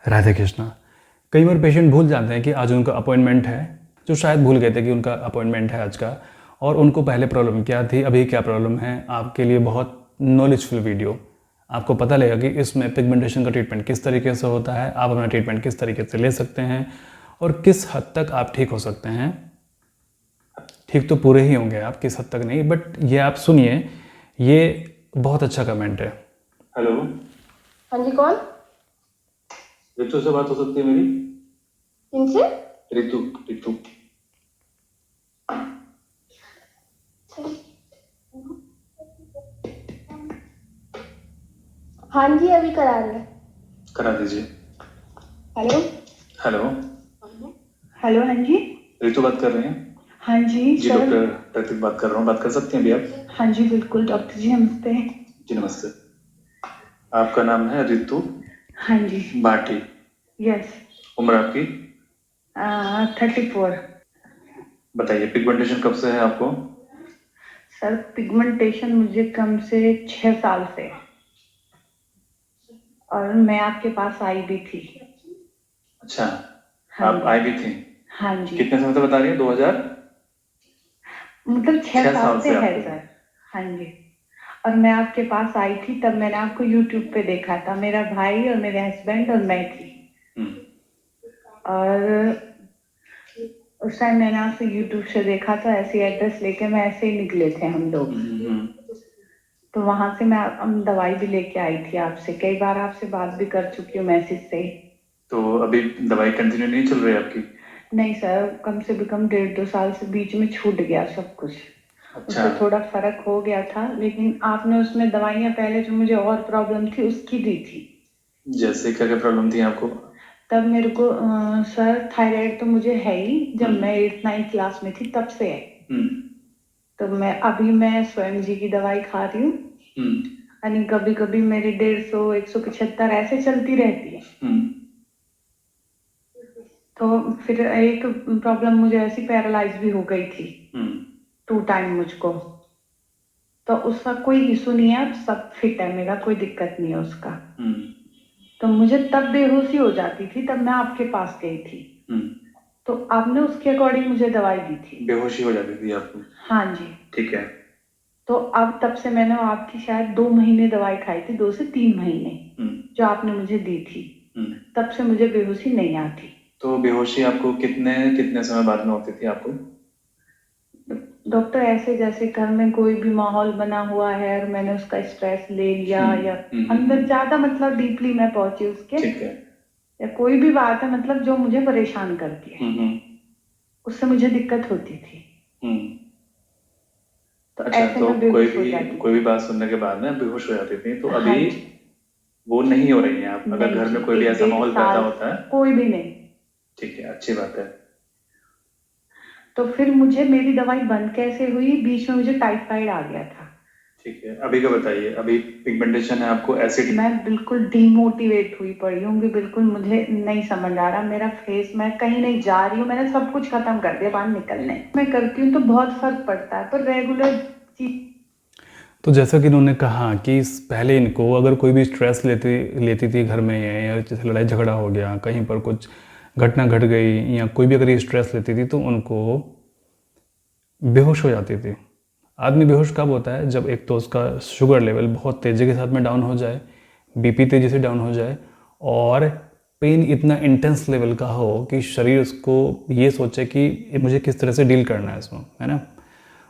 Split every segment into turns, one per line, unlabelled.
राधे कृष्णा। कई बार पेशेंट भूल जाते हैं कि आज उनका अपॉइंटमेंट है, जो शायद भूल गए थे कि उनका अपॉइंटमेंट है आज का, और उनको पहले प्रॉब्लम क्या थी, अभी क्या प्रॉब्लम है। आपके लिए बहुत नॉलेजफुल वीडियो, आपको पता लगेगा कि इसमें पिगमेंटेशन का ट्रीटमेंट किस तरीके से होता है, आप अपना ट्रीटमेंट किस तरीके से ले सकते हैं और किस हद तक आप ठीक हो सकते हैं। ठीक तो पूरे ही होंगे आप, किस हद तक नहीं, बट ये आप सुनिए, ये बहुत अच्छा कमेंट है।
हेलो,
हाँ जी, कौन?
रितु से बात हो सकती है मेरी?
किनसे?
रितु रितु
हाँ जी, अभी करा रहे हैं।
करा दीजिए।
हेलो
हेलो,
हेलो, हाँ जी।
रितु बात कर रहे हैं?
हाँ जी
जी,
सर।
डॉक्टर प्रतीक बात कर रहा हूँ। बात कर सकते हैं अभी आप?
हाँ जी बिल्कुल डॉक्टर जी, नमस्ते।
जी नमस्ते। आपका नाम है रितु
हाँ जी।
भाटी।
यस।
उम्र आपकी?
34।
बताइए, पिगमेंटेशन कब से है आपको?
सर पिगमेंटेशन मुझे कम से 6 साल से, और मैं आपके पास आई भी थी।
अच्छा,
हाँ
आप
जी।
आई भी थी?
हाँ जी,
कितने समय से बता रही हैं? 2000?
मतलब 6
साल
साल
से
से है
आपको?
सर। हाँ जी। और मैं आपके पास आई थी तब मैंने आपको यूट्यूब पे देखा था, मेरा भाई और मेरे हस्बैंड और मैं थी। और उस टाइम मैंने आपसे यूट्यूब से देखा था, ऐसे एड्रेस लेके मैं ऐसे ही निकले थे हम लोग। तो वहां से मैं दवाई भी लेके आई थी आपसे, कई बार आपसे बात भी कर चुकी हूँ मैसेज से।
तो अभी दवाई कंटिन्यू नहीं चल रही है आपकी?
नहीं सर, कम से कम 1.5-2 साल से बीच में छूट गया सब कुछ।
अच्छा,
उससे थोड़ा फर्क हो गया था, लेकिन आपने उसमें दवाइयाँ पहले जो मुझे और प्रॉब्लम थी उसकी दी थी।
जैसे क्या क्या प्रॉब्लम थी आपको?
तब मेरे को सर थायराइड तो मुझे है ही, जब मैं 8-9 क्लास में थी तब से है। तो मैं स्वयं जी की दवाई खा रही हूँ। यानी कभी कभी मेरी 150, 175 ऐसे चलती रहती है। तो फिर एक प्रॉब्लम मुझे ऐसी पैरालाइज भी हो गई थी 2 टाइम मुझको। तो उसका कोई इशू नहीं है, सब फिट है मेरा, कोई दिक्कत नहीं है उसका। तो मुझे तब बेहोशी हो जाती थी, तब मैं आपके पास गई थी। तो आपने उसके अकॉर्डिंग मुझे दवाई दी थी।
बेहोशी हो जाती थी आपको?
हाँ जी।
ठीक है।
तो अब तब से मैंने आपकी शायद 2 महीने दवाई खाई थी, 2 से 3 महीने जो आपने मुझे दी थी। तब से मुझे बेहोशी नहीं आती।
तो बेहोशी आपको कितने कितने समय बाद में होती थी आपको?
डॉक्टर ऐसे जैसे घर में कोई भी माहौल बना हुआ है और मैंने उसका स्ट्रेस ले लिया, या अंदर ज्यादा मतलब डीपली मैं पहुंची उसके,
ठीक है।
या कोई भी बात है मतलब जो मुझे परेशान करती है, उससे मुझे दिक्कत होती थी। तो
अच्छा,
ऐसे
तो
मैं बेहोश हो जाती
कोई
थी।
भी बात सुनने के बाद में बेहोश हो जाती थी, तो
हाँ
अभी
जी।
वो नहीं हो रही है आप? अगर
नहीं
घर में
जी,
कोई भी ऐसा
1-1.5
माहौल पैदा
साल
होता है?
कोई भी नहीं।
ठीक है, अच्छी बात है।
तो फिर मुझे मेरी दवाई बंद कैसे हुई, बीच में मुझे टाइफाइड आ गया था।
ठीक है, अभी का बताइए। अभी पिगमेंटेशन है आपको? एसिड?
मैं बिल्कुल डीमोटिवेट हुई पड़ी हूँ कि बिल्कुल मुझे नहीं समझ आ रहा, मेरा फेस, मैं कहीं नहीं जा रही हूँ, मैंने सब कुछ खत्म कर दिया बाहर निकलने मैं करती हूँ तो बहुत फर्क पड़ता है, पर रेगुलर चीज।
तो जैसा कि इन्होंने कहा कि पहले इनको अगर कोई भी स्ट्रेस लेती थी घर में, या जैसे लड़ाई झगड़ा हो गया, कहीं पर कुछ घटना घट गई, या कोई भी अगर ये स्ट्रेस लेती थी तो उनको बेहोश हो जाती थी। आदमी बेहोश कब होता है? जब एक तो उसका शुगर लेवल बहुत तेज़ी के साथ में डाउन हो जाए, बीपी तेज़ी से डाउन हो जाए, और पेन इतना इंटेंस लेवल का हो कि शरीर उसको ये सोचे कि मुझे किस तरह से डील करना है इसमें, है ना।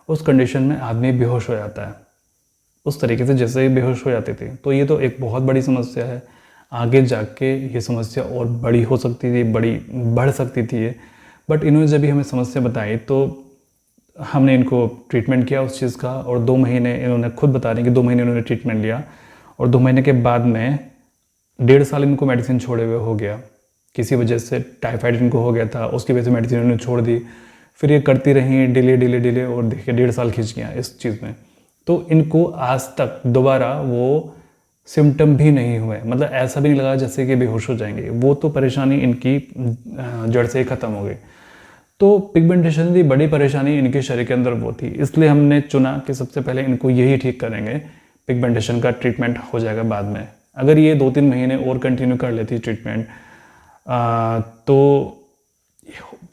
उस कंडीशन में आदमी बेहोश हो जाता है, उस तरीके से जैसे ही बेहोश हो जाती थी। तो ये तो एक बहुत बड़ी समस्या है, आगे जाके ये समस्या और बड़ी हो सकती थी, बड़ी बढ़ सकती थी ये। बट इन्होंने जब भी हमें समस्या बताई तो हमने इनको ट्रीटमेंट किया उस चीज़ का, और 2 महीने इन्होंने खुद बता रहे हैं कि 2 महीने इन्होंने ट्रीटमेंट लिया, और 2 महीने के बाद में 1.5 साल इनको मेडिसिन छोड़े हुए हो गया। किसी वजह से टाइफाइड इनको हो गया था, उसकी वजह से मेडिसिन इन्होंने छोड़ दी। फिर ये करती रही डिले, और देखिए 1.5 साल खींच गया इस चीज़ में। तो इनको आज तक दोबारा वो सिम्टम भी नहीं हुए, मतलब ऐसा भी नहीं लगा जैसे कि बेहोश हो जाएंगे। वो तो परेशानी इनकी जड़ से ही ख़त्म हो गई। तो पिगमेंटेशन की बड़ी परेशानी इनके शरीर के अंदर वो थी, इसलिए हमने चुना कि सबसे पहले इनको यही ठीक करेंगे। पिगमेंटेशन का ट्रीटमेंट हो जाएगा बाद में। अगर ये 2-3 महीने और कंटिन्यू कर लेती ट्रीटमेंट तो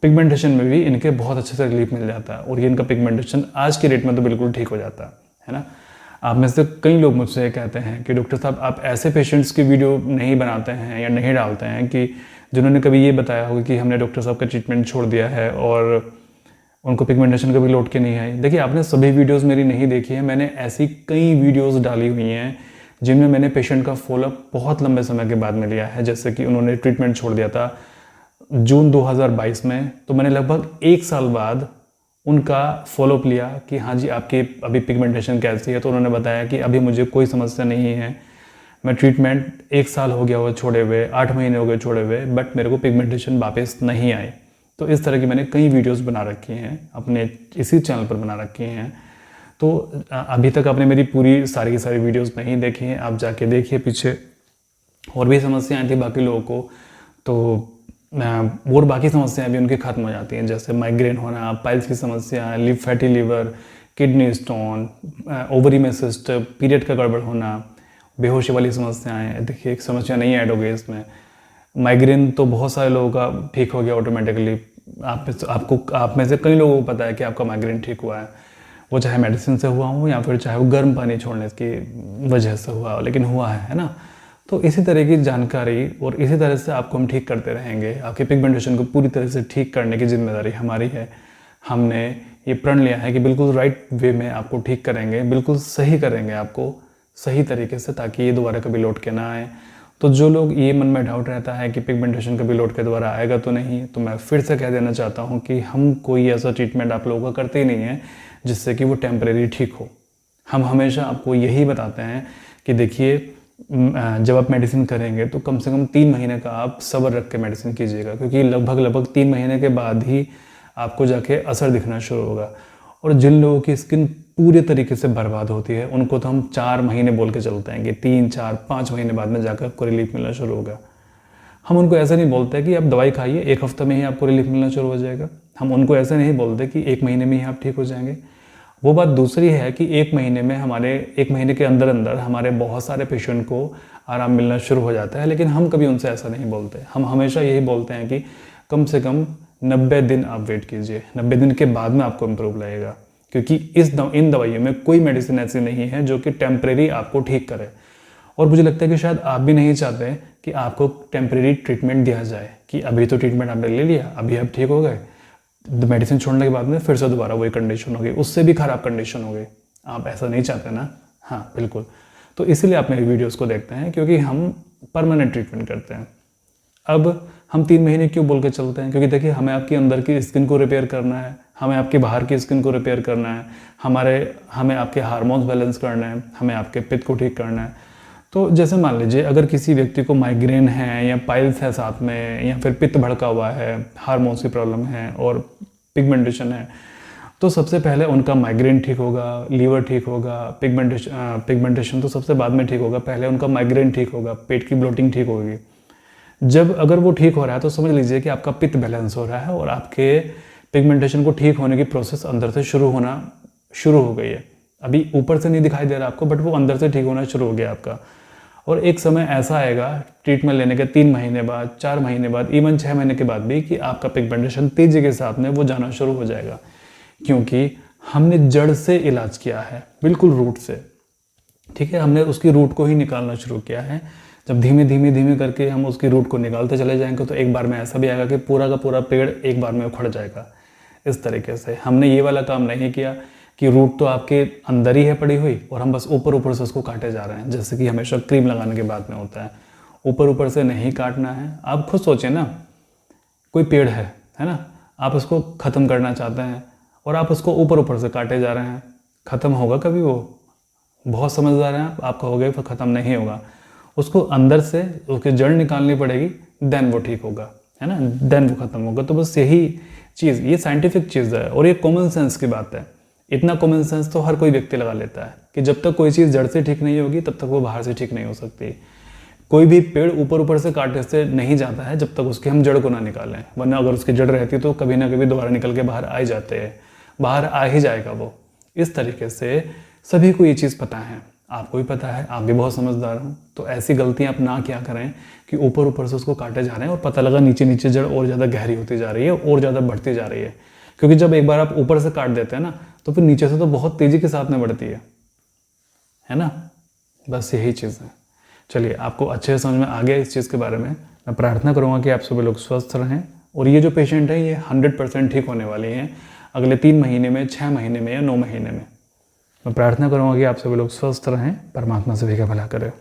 पिगमेंटेशन में भी इनके बहुत अच्छे से रिलीफ मिल जाता है और ये इनका पिगमेंटेशन आज की डेट में तो बिल्कुल ठीक हो जाता है ना। आप में से कई लोग मुझसे कहते हैं कि डॉक्टर साहब आप ऐसे पेशेंट्स की वीडियो नहीं बनाते हैं या नहीं डालते हैं कि जिन्होंने कभी ये बताया होगा कि हमने डॉक्टर साहब का ट्रीटमेंट छोड़ दिया है और उनको पिगमेंटेशन कभी लौट के नहीं आई। देखिए, आपने सभी वीडियोस मेरी नहीं देखी है, मैंने ऐसी कई वीडियोस डाली हुई हैं जिनमें मैंने पेशेंट का फॉलोअप बहुत लंबे समय के बाद में लिया है। जैसे कि उन्होंने ट्रीटमेंट छोड़ दिया था जून 2022 में, तो मैंने लगभग 1 साल बाद उनका फॉलोअप लिया कि हाँ जी आपकी अभी पिगमेंटेशन कैसी है, तो उन्होंने बताया कि अभी मुझे कोई समस्या नहीं है, मैं ट्रीटमेंट 1 साल हो गया हुआ छोड़े हुए, 8 महीने हो गए छोड़े हुए, बट मेरे को पिगमेंटेशन वापस नहीं आई। तो इस तरह की मैंने कई वीडियोस बना रखी हैं, अपने इसी चैनल पर बना रखी हैं। तो अभी तक आपने मेरी पूरी सारी की सारी वीडियोस नहीं देखी हैं, आप जाके देखिए पीछे, और भी समस्याएं थी बाकी लोगों को, तो और बाकी समस्याएं भी उनकी ख़त्म हो जाती हैं, जैसे माइग्रेन होना, पाइल्स की समस्या, fatty liver, kidney stone, ovary में सिस्ट, पीरियड का गड़बड़ होना, बेहोशी वाली समस्याएं। देखिए एक समस्या नहीं ऐड हो गई इसमें। माइग्रेन तो बहुत सारे लोगों का ठीक हो गया ऑटोमेटिकली। आप में से कई लोगों को पता है कि आपका माइग्रेन ठीक हुआ है, वो चाहे मेडिसिन से हुआ हो या फिर चाहे वो गर्म पानी छोड़ने की वजह से हुआ हो, लेकिन हुआ है ना। तो इसी तरह की जानकारी और इसी तरह से आपको हम ठीक करते रहेंगे। आपके पिगमेंटेशन को पूरी तरह से ठीक करने की जिम्मेदारी हमारी है। हमने ये प्रण लिया है कि बिल्कुल राइट वे में आपको ठीक करेंगे, बिल्कुल सही करेंगे आपको सही तरीके से, ताकि ये दोबारा कभी लौट के ना आए। तो जो लोग ये मन में डाउट रहता है कि पिगमेंटेशन कभी लौट के दोबारा आएगा तो नहीं, तो मैं फिर से कह देना चाहता हूँ कि हम कोई ऐसा ट्रीटमेंट आप लोगों का करते ही नहीं है जिससे कि वो टेम्परेरी ठीक हो। हम हमेशा आपको यही बताते हैं कि देखिए जब आप मेडिसिन करेंगे तो कम से कम 3 महीने का आप सब्र रख के मेडिसिन कीजिएगा, क्योंकि लगभग 3 महीने के बाद ही आपको जाके असर दिखना शुरू होगा। और जिन लोगों की स्किन पूरे तरीके से बर्बाद होती है उनको तो हम 4 महीने बोल के चलते हैं कि 3, 4, 5 महीने बाद में जाकर आपको रिलीफ मिलना शुरू होगा। हम उनको ऐसा नहीं बोलते कि आप दवाई खाइए 1 हफ्ते में ही आपको रिलीफ मिलना शुरू हो जाएगा। हम उनको ऐसा नहीं बोलते कि 1 महीने में ही आप ठीक हो जाएंगे। वो बात दूसरी है कि 1 महीने में 1 महीने के अंदर अंदर हमारे बहुत सारे पेशेंट को आराम मिलना शुरू हो जाता है, लेकिन हम कभी उनसे ऐसा नहीं बोलते। हम हमेशा यही बोलते हैं कि कम से कम 90 दिन आप वेट कीजिए, 90 दिन के बाद में आपको इम्प्रूव लगेगा, क्योंकि इन दवाइयों में कोई मेडिसिन ऐसी नहीं है जो कि टेम्परेरी आपको ठीक करे। और मुझे लगता है कि शायद आप भी नहीं चाहते कि आपको टेम्परेरी ट्रीटमेंट दिया जाए कि अभी तो ट्रीटमेंट आपने ले लिया, अभी आप ठीक हो गए, मेडिसिन छोड़ने के बाद में फिर से दोबारा वही कंडीशन हो गई, उससे भी ख़राब कंडीशन हो गई। आप ऐसा नहीं चाहते ना? हाँ बिल्कुल। तो इसीलिए आप मेरी वीडियोज़ को देखते हैं, क्योंकि हम परमानेंट ट्रीटमेंट करते हैं। अब हम 3 महीने क्यों बोल के चलते हैं? क्योंकि देखिए हमें आपकी अंदर की स्किन को रिपेयर करना है, हमें आपके बाहर की स्किन को रिपेयर करना है, हमें आपके हार्मोन्स बैलेंस करना है, हमें आपके पित्त को ठीक करना है। तो जैसे मान लीजिए अगर किसी व्यक्ति को माइग्रेन है या पाइल्स है साथ में, या फिर पित्त भड़का हुआ है, हार्मोन्स की प्रॉब्लम है और पिगमेंटेशन है, तो सबसे पहले उनका माइग्रेन ठीक होगा, लीवर ठीक होगा, पिगमेंटेशन तो सबसे बाद में ठीक होगा, पहले उनका माइग्रेन ठीक होगा, पेट की ब्लोटिंग ठीक होगी। जब अगर वो ठीक हो रहा है तो समझ लीजिए कि आपका पित्त बैलेंस हो रहा है और आपके पिगमेंटेशन को ठीक होने की प्रोसेस अंदर से शुरू हो गई है। अभी ऊपर से नहीं दिखाई दे रहा आपको, बट वो अंदर से ठीक होना शुरू हो गया आपका। और एक समय ऐसा आएगा ट्रीटमेंट लेने के 3 महीने बाद, 4 महीने बाद, इवन 6 महीने के बाद भी, कि आपका पिगमेंटेशन तेजी के साथ में वो जाना शुरू हो जाएगा, क्योंकि हमने जड़ से इलाज किया है, बिल्कुल रूट से। ठीक है, हमने उसकी रूट को ही निकालना शुरू किया है। जब धीमे धीमे करके हम उसकी रूट को निकालते चले जाएंगे तो एक बार में ऐसा भी आएगा कि पूरा का पूरा पेड़ एक बार में उखड़ जाएगा। इस तरीके से हमने ये वाला काम नहीं किया कि रूट तो आपके अंदर ही है पड़ी हुई और हम बस ऊपर से उसको काटे जा रहे हैं, जैसे कि हमेशा क्रीम लगाने के बाद में होता है। ऊपर से नहीं काटना है। आप खुद सोचें ना, कोई पेड़ है ना, आप उसको ख़त्म करना चाहते हैं और आप उसको ऊपर से काटे जा रहे हैं, ख़त्म होगा कभी वो? बहुत समझदार हैं आप कहोगे फिर ख़त्म नहीं होगा। उसको अंदर से उसकी जड़ निकालनी पड़ेगी, देन वो ठीक होगा, है ना, देन वो ख़त्म होगा। तो बस यही चीज़, ये साइंटिफिक चीज़ है और ये कॉमन सेंस की बात है। इतना कॉमन सेंस तो हर कोई व्यक्ति लगा लेता है कि जब तक कोई चीज़ जड़ से ठीक नहीं होगी तब तक वो बाहर से ठीक नहीं हो सकती। कोई भी पेड़ ऊपर से काटने से नहीं जाता है जब तक उसके हम जड़ को ना निकालें, वरना अगर उसकी जड़ रहती तो कभी ना कभी दोबारा निकल के बाहर आ ही जाते हैं, बाहर आ ही जाएगा वो। इस तरीके से सभी को ये चीज़ पता है। आपको भी पता है, आप भी बहुत समझदार हो, तो ऐसी गलतियां आप ना क्या करें कि ऊपर ऊपर से उसको काटे जा रहे हैं और पता लगा नीचे नीचे जड़ और ज़्यादा गहरी होती जा रही है और ज़्यादा बढ़ती जा रही है। क्योंकि जब एक बार आप ऊपर से काट देते हैं ना, तो फिर नीचे से तो बहुत तेज़ी के साथ में बढ़ती है ना। बस यही चीज़ है। चलिए, आपको अच्छे से समझ में आ गया इस चीज़ के बारे में। मैं प्रार्थना करूँगा कि आप सभी लोग स्वस्थ रहें और ये जो पेशेंट है ये 100% ठीक होने वाली हैं अगले 3 महीने में, 6 महीने में या 9 महीने में। मैं प्रार्थना करूँगा कि आप सभी लोग स्वस्थ रहें, परमात्मा सभी का भला करे।